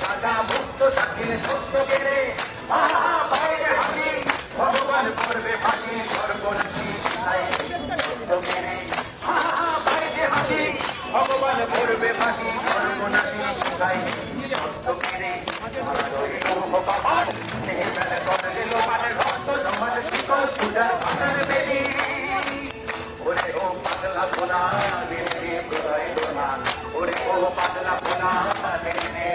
সাজা মুক্ত শাকিল সত্য কেড়ে বাইরে হাসি ভগবান করবে ফাঁসি সর্বনাশী সত্য কেড়ে বাইরে হাসি ভগবান করবে ফাঁসি সর্বনাশী সত্য কেড়ে